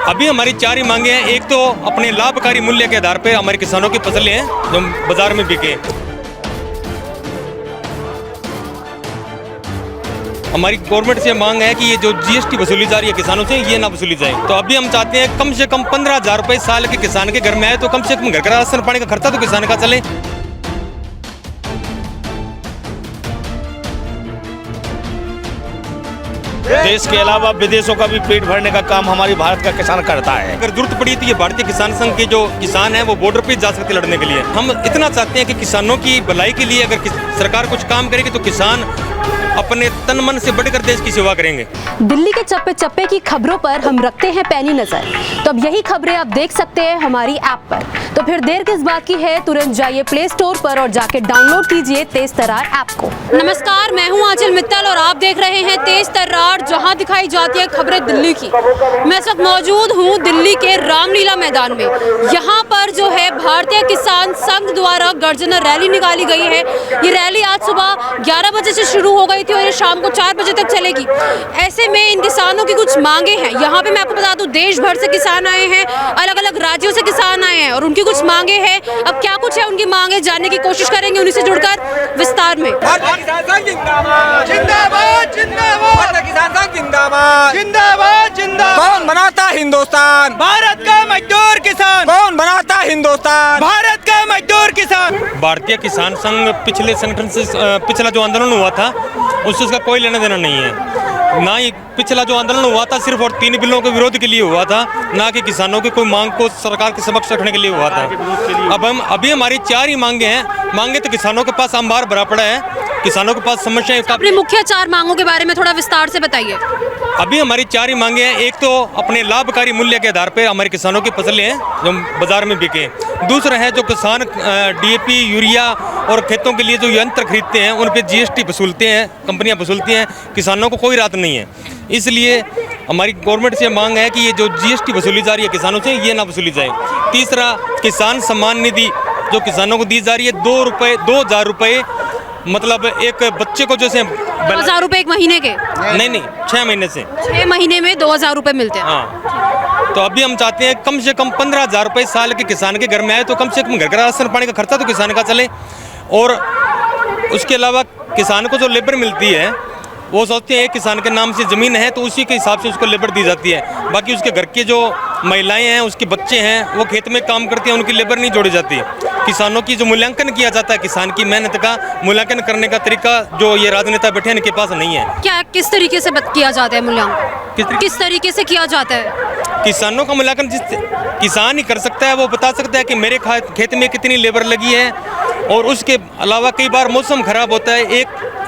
अभी हमारी 4 ही मांगे हैं। एक तो अपने लाभकारी मूल्य के आधार पर हमारे किसानों की फसलें हैं जो बाजार में बिके। हमारी गवर्नमेंट से मांग है कि ये जो जीएसटी वसूली जा रही है किसानों से, ये ना वसूली जाए। तो अभी हम चाहते हैं कम से कम 15,000 रुपए साल के किसान के घर में आए, तो कम से कम घर का राशन पानी का खर्चा तो किसान का चले। देश के अलावा विदेशों का भी पेट भरने का काम हमारी भारत का किसान करता है। अगर जरूरत पड़ी तो ये भारतीय किसान संघ के जो किसान हैं वो बॉर्डर पे जा सकते लड़ने के लिए। हम इतना चाहते हैं कि किसानों की भलाई के लिए अगर सरकार कुछ काम करेगी तो किसान अपने तन मन से बढ़कर देश की सेवा करेंगे। दिल्ली के चप्पे चप्पे की खबरों पर हम रखते हैं पैनी नजर, तो अब यही खबरें आप देख सकते हैं हमारी ऐप पर। तो फिर देर किस बात की है, तुरंत जाइए प्ले स्टोर पर और जाके डाउनलोड कीजिए तेज तर्रार ऐप को। नमस्कार, मैं हूं आंचल मित्तल और आप देख रहे हैं तेज तर्रार, जहां दिखाई जाती है खबरें दिल्ली की। मैं इस वक्त मौजूद हूं दिल्ली के रामलीला मैदान में। यहाँ पर जो है भारतीय किसान संघ द्वारा गर्जना रैली निकाली गई है। ये रैली आज सुबह 11 बजे से शुरू हो गई थी और ये शाम को 4 बजे तक चलेगी। ऐसे में इन किसानों की कुछ मांगे हैं। यहाँ पे मैं आपको बता दूं, देश भर से किसान आए हैं, अलग अलग राज्यों से किसान आए हैं और उनकी कुछ मांगे हैं। अब क्या कुछ है उनकी मांगे, जानने की कोशिश करेंगे उन्हीं से जुड़कर विस्तार में। कौन बनाता हिंदुस्तान? भारत का मजदूर किसान। कौन बनाता हिंदुस्तान? भारत का मजदूर किसान। भारतीय किसान संघ पिछले संगठन से पिछला जो आंदोलन हुआ था उससे उसका कोई लेना देना नहीं है। ना ही पिछला जो आंदोलन हुआ था सिर्फ और 3 बिलों के विरोध के लिए हुआ था, ना कि किसानों के कोई मांग को सरकार के समक्ष रखने के लिए हुआ था। अभी हमारी 4 ही मांगे हैं। मांगे तो किसानों के पास अंबार भरा पड़ा है, किसानों के पास समस्याएं। अपनी मुख्य 4 मांगों के बारे में थोड़ा विस्तार से बताइए। अभी हमारी 4 ही मांगे हैं। एक तो अपने लाभकारी मूल्य के आधार पर हमारे किसानों की फसलें हैं जो बाजार में बिके। दूसरा है जो किसान डीएपी, यूरिया और खेतों के लिए जो यंत्र खरीदते हैं उन पे जीएसटी वसूलते हैं, कंपनियां वसूलती हैं, किसानों को कोई राहत नहीं है। इसलिए हमारी गवर्नमेंट से मांग है कि ये जो जीएसटी वसूली जा रही है किसानों से, ये ना वसूली जाए। तीसरा, किसान सम्मान निधि जो किसानों को दी जा रही है 2,000 रुपये, मतलब एक बच्चे को जैसे 2,000 रुपए एक महीने के? नहीं, 6 महीने से। 6 महीने में 2,000 रुपए मिलते हैं। हाँ, तो अभी हम चाहते हैं कम से कम 15,000 रुपये साल के किसान के घर में आए, तो कम से कम घर का राशन पानी का खर्चा तो किसान का चले। और उसके अलावा किसान को जो लेबर मिलती है वो सोचते हैं किसान के नाम से ज़मीन है तो उसी के हिसाब से उसको लेबर दी जाती है। बाकी उसके घर के जो महिलाएं हैं, उसके बच्चे हैं, वो खेत में काम करते हैं, उनकी लेबर नहीं जोड़ी जाती। किसानों की जो मूल्यांकन किया जाता है, किसान की मेहनत का मूल्यांकन करने का तरीका जो ये राजनेता बैठे हैं इनके पास नहीं है। क्या किस तरीके से किया जाता है मूल्यांकन? किस तरीके से किया जाता है? किसानों का मूल्यांकन जिस किसान ही कर सकता है, वो बता सकता है कि मेरे खेत में कितनी लेबर लगी है। और उसके अलावा कई बार मौसम खराब होता है,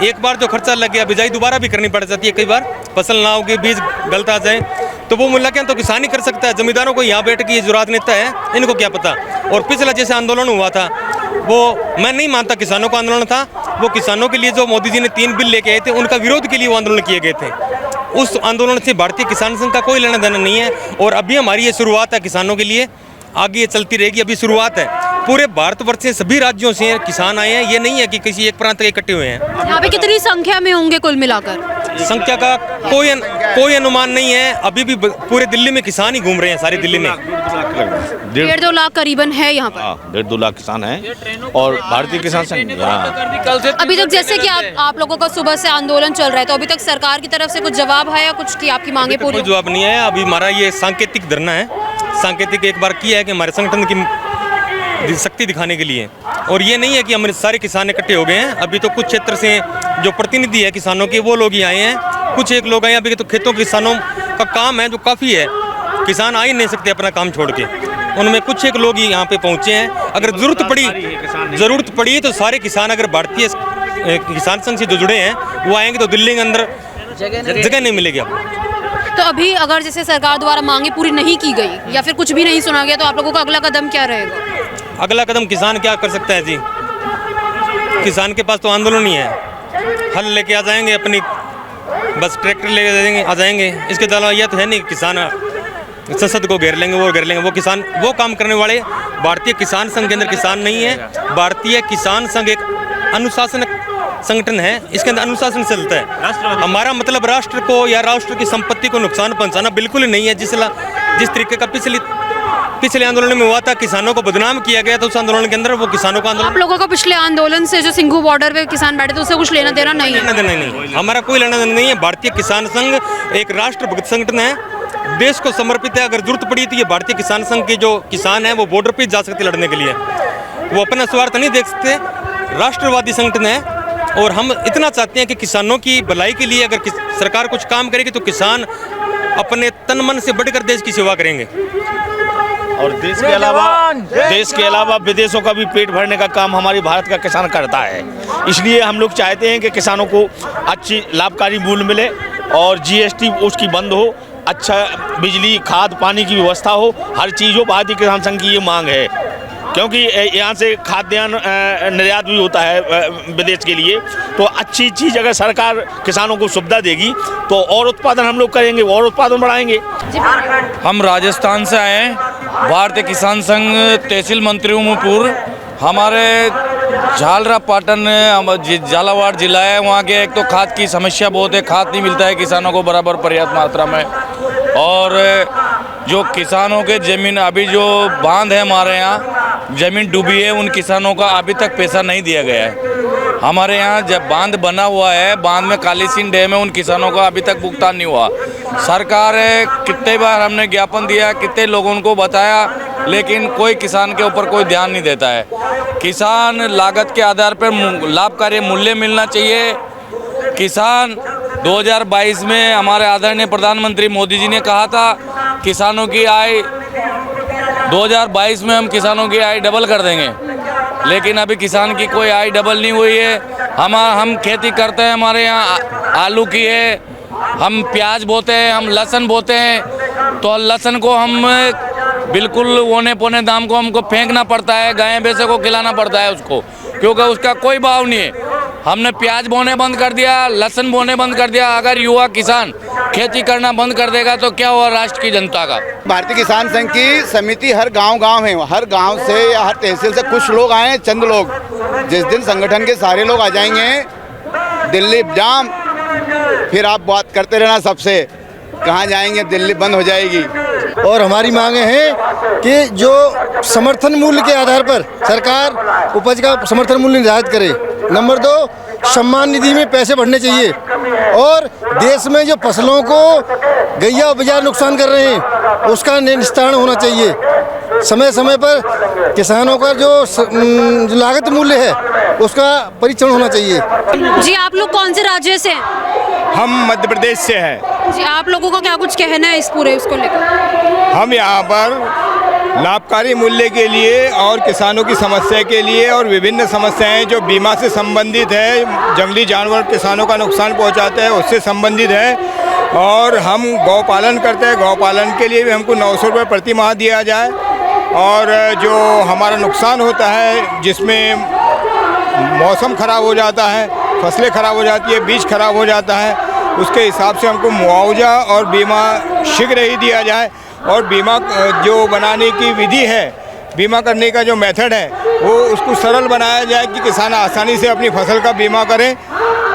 एक बार जो खर्चा लग गया बिजाई दोबारा भी करनी पड़ जाती है, कई बार फसल ना होगी, बीज गलत आ जाए, तो वो मूल्यांकन तो किसान ही कर सकता है। जमींदारों को यहाँ बैठ के ये जो राजनेता है इनको क्या पता। और पिछला जैसे आंदोलन हुआ था वो मैं नहीं मानता किसानों का आंदोलन था, वो किसानों के लिए जो मोदी जी ने 3 बिल लेके आए थे उनका विरोध के लिए वो आंदोलन किए गए थे। उस आंदोलन से भारतीय किसान संघ का कोई लेना देना नहीं है। और अभी हमारी ये शुरुआत है किसानों के लिए, आगे ये चलती रहेगी। अभी शुरुआत है, पूरे भारतवर्ष से सभी राज्यों से किसान आए हैं, ये नहीं है कि किसी एक प्रांत के इकट्ठे हुए हैं। यहाँ पे कितनी संख्या में होंगे कुल मिलाकर? संख्या का कोई अनुमान नहीं है। अभी भी पूरे दिल्ली में किसान ही घूम रहे हैं, सारी दिल्ली में 1.5-2 लाख करीबन है यहाँ पर। 1.5-2 लाख किसान हैं और भारतीय किसान संघ। अभी तक जैसे कि आप लोगों का सुबह से आंदोलन चल रहा है, तो अभी तक सरकार की तरफ से कुछ जवाब है या कुछ की आपकी मांगे पूरी? कोई जवाब नहीं है। अभी हमारा ये सांकेतिक धरना है, सांकेतिक एक बार किया है कि हमारे संगठन की शक्ति दिखाने के लिए। और ये नहीं है कि हमारे सारे किसान इकट्ठे हो गए हैं। अभी तो कुछ क्षेत्र से जो प्रतिनिधि है किसानों के वो लोग ही आए हैं, कुछ एक लोग आए हैं। अभी तो खेतों किसानों का काम है जो काफ़ी है, किसान आ ही नहीं सकते अपना काम छोड़ के। उनमें कुछ एक लोग ही यहाँ पे पहुँचे हैं। अगर ज़रूरत पड़ी तो सारे किसान, अगर भारतीय किसान संघ से जो जुड़े हैं वो आएंगे तो दिल्ली के अंदर जगह नहीं मिलेगी आपको। तो अभी अगर जैसे सरकार द्वारा मांगे पूरी नहीं की गई या फिर कुछ भी नहीं सुना गया, तो आप लोगों का अगला कदम क्या रहेगा? अगला कदम किसान क्या कर सकता है जी? किसान के पास तो आंदोलन ही है, हल लेके आ जाएंगे, अपनी बस ट्रैक्टर लेके आ जाएंगे। इसके अलावा यह तो है नहीं किसान संसद को घेर लेंगे, वो घेर लेंगे। वो किसान वो काम करने वाले भारतीय किसान संघ के अंदर किसान नहीं है। भारतीय किसान संघ एक अनुशासनिक संगठन है, इसके अंदर अनुशासन चलता है। हमारा मतलब राष्ट्र को या राष्ट्र की संपत्ति को नुकसान पहुंचाना बिल्कुल नहीं है। जिस तरीके का पिछले आंदोलन में हुआ था, किसानों को बदनाम किया गया था उस आंदोलन के अंदर, वो किसानों का आप आंदोलन लोगों का पिछले आंदोलन से जो सिंघू बॉर्डर पे किसान बैठे थे उससे कुछ लेना देना नहीं है? लेना देना नहीं, हमारा कोई लेना देना नहीं है। भारतीय किसान संघ एक राष्ट्रभक्त संगठन है, देश को समर्पित है। अगर जरूरत पड़ी तो ये भारतीय किसान संघ के जो किसान हैं वो बॉर्डर पे जा सकते लड़ने के लिए, वो अपना स्वार्थ नहीं देख सकते, राष्ट्रवादी संगठन है। और हम इतना चाहते हैं कि किसानों की भलाई के लिए अगर सरकार कुछ काम करेगी तो किसान अपने तन मन से बढ़कर देश की सेवा करेंगे। और देश के अलावा विदेशों का भी पेट भरने का काम हमारी भारत का किसान करता है। इसलिए हम लोग चाहते हैं कि किसानों को अच्छी लाभकारी मूल्य मिले और जीएसटी उसकी बंद हो, अच्छा बिजली खाद पानी की व्यवस्था हो, हर चीज़ हो। भारतीय किसान संघ की ये मांग है, क्योंकि यहाँ से खाद्यान्न निर्यात भी होता है विदेश के लिए। तो अच्छी चीज़ अगर सरकार किसानों को सुविधा देगी तो और उत्पादन हम लोग करेंगे, और उत्पादन बढ़ाएंगे। हम राजस्थान से आए हैं, भारतीय किसान संघ तहसील मंत्रीपुर, हमारे झालरा पाटन झालावाड़ जिला है। वहाँ के एक तो खाद की समस्या बहुत है, खाद नहीं मिलता है किसानों को बराबर पर्याप्त मात्रा में। और जो किसानों के ज़मीन अभी जो बांध है हमारे यहाँ ज़मीन डूबी है, उन किसानों का अभी तक पैसा नहीं दिया गया है। हमारे यहाँ जब बांध बना हुआ है, बांध में कालीसिंह डैम है, उन किसानों का अभी तक भुगतान नहीं हुआ। सरकार कितने बार हमने ज्ञापन दिया, कितने लोगों को बताया, लेकिन कोई किसान के ऊपर कोई ध्यान नहीं देता है। किसान लागत के आधार पर लाभकारी मूल्य मिलना चाहिए। किसान 2022 में हमारे आदरणीय प्रधानमंत्री मोदी जी ने कहा था किसानों की आय 2022 में हम किसानों की आय डबल कर देंगे, लेकिन अभी किसान की कोई आय डबल नहीं हुई है। हम खेती करते हैं, हमारे यहाँ आलू की है, हम प्याज बोते हैं, हम लहसुन बोते हैं, तो लहसुन को हम बिल्कुल ओने पौने दाम को हमको फेंकना पड़ता है, गाय भैंसे को खिलाना पड़ता है उसको, क्योंकि उसका कोई भाव नहीं है। हमने प्याज बोने बंद कर दिया, लहसुन बोने बंद कर दिया। अगर युवा किसान खेती करना बंद कर देगा तो क्या हुआ राष्ट्र की जनता का? भारतीय किसान संघ की समिति हर गांव है, हर गांव से या हर तहसील से कुछ लोग आए, चंद लोग। जिस दिन संगठन के सारे लोग आ जाएंगे, दिल्ली जाम, फिर आप बात करते रहना सबसे, कहाँ जाएंगे, दिल्ली बंद हो जाएगी। और हमारी मांगे हैं कि जो समर्थन मूल्य के आधार पर सरकार उपज का समर्थन मूल्य निर्धारित करे। नंबर 2, सम्मान निधि में पैसे बढ़ने चाहिए। और देश में जो फसलों को गैया बाजार नुकसान कर रहे हैं उसका निस्तारण होना चाहिए। समय समय पर किसानों का जो लागत मूल्य है उसका परीक्षण होना चाहिए। जी, आप लोग कौन से राज्य से हैं? हम मध्य प्रदेश से हैं। जी, आप लोगों का क्या कुछ कहना है इस पूरे उसको लेकर? हम यहाँ पर लाभकारी मूल्य के लिए और किसानों की समस्या के लिए और विभिन्न समस्याएं जो बीमा से संबंधित है, जंगली जानवर किसानों का नुकसान पहुंचाते हैं उससे संबंधित है, और हम गौपालन करते हैं, गौपालन के लिए भी हमको 900 रुपये प्रति माह दिया जाए। और जो हमारा नुकसान होता है जिसमें मौसम ख़राब हो जाता है, फसलें ख़राब हो जाती है, बीज खराब हो जाता है, उसके हिसाब से हमको मुआवजा और बीमा शीघ्र ही दिया जाए। और बीमा जो बनाने की विधि है, बीमा करने का जो मेथड है, वो उसको सरल बनाया जाए कि किसान आसानी से अपनी फसल का बीमा करें।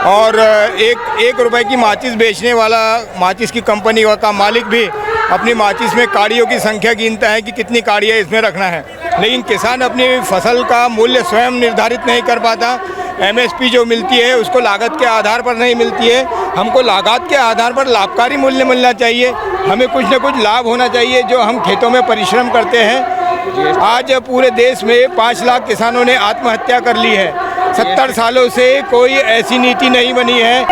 और एक रुपए की माचिस बेचने वाला माचिस की कंपनी का मालिक भी अपनी माचिस में काड़ियों की संख्या गिनता है कि कितनी काड़ियाँ इसमें रखना है, लेकिन किसान अपनी फसल का मूल्य स्वयं निर्धारित नहीं कर पाता। एमएसपी जो मिलती है उसको लागत के आधार पर नहीं मिलती है। हमको लागत के आधार पर लाभकारी मूल्य मिलना चाहिए, हमें कुछ न कुछ लाभ होना चाहिए जो हम खेतों में परिश्रम करते हैं। आज पूरे देश में 5 लाख किसानों ने आत्महत्या कर ली है। 70 सालों से कोई ऐसी नीति नहीं बनी है।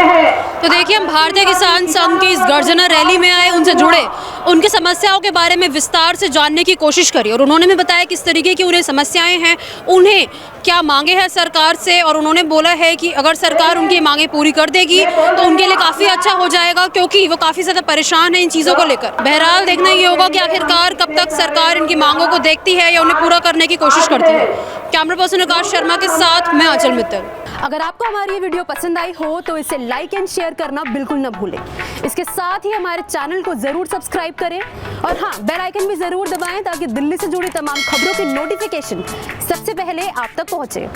तो देखिए, हम भारतीय किसान संघ की इस गर्जना रैली में आए, उनसे जुड़े, उनकी समस्याओं के बारे में विस्तार से जानने की कोशिश करी, और उन्होंने भी बताया किस तरीके की उन्हें समस्याएं हैं, उन्हें क्या मांगे हैं सरकार से। और उन्होंने बोला है कि अगर सरकार उनकी मांगे पूरी कर देगी तो उनके लिए काफ़ी अच्छा हो जाएगा, क्योंकि वो काफ़ी ज़्यादा परेशान है इन चीज़ों को लेकर। बहरहाल देखना ये होगा कि आखिरकार कब तक सरकार इनकी मांगों को देखती है या उन्हें पूरा करने की कोशिश करती है। कैमरा पर्सन आकाश शर्मा के साथ मैं आंचल मित्तल। अगर आपको हमारी ये वीडियो पसंद आई हो तो इसे लाइक एंड शेयर करना बिल्कुल न भूलें। इसके साथ ही हमारे चैनल को जरूर सब्सक्राइब करें, और हाँ, बेल आइकन भी जरूर दबाएं ताकि दिल्ली से जुड़ी तमाम खबरों की नोटिफिकेशन सबसे पहले आप तक पहुंचे।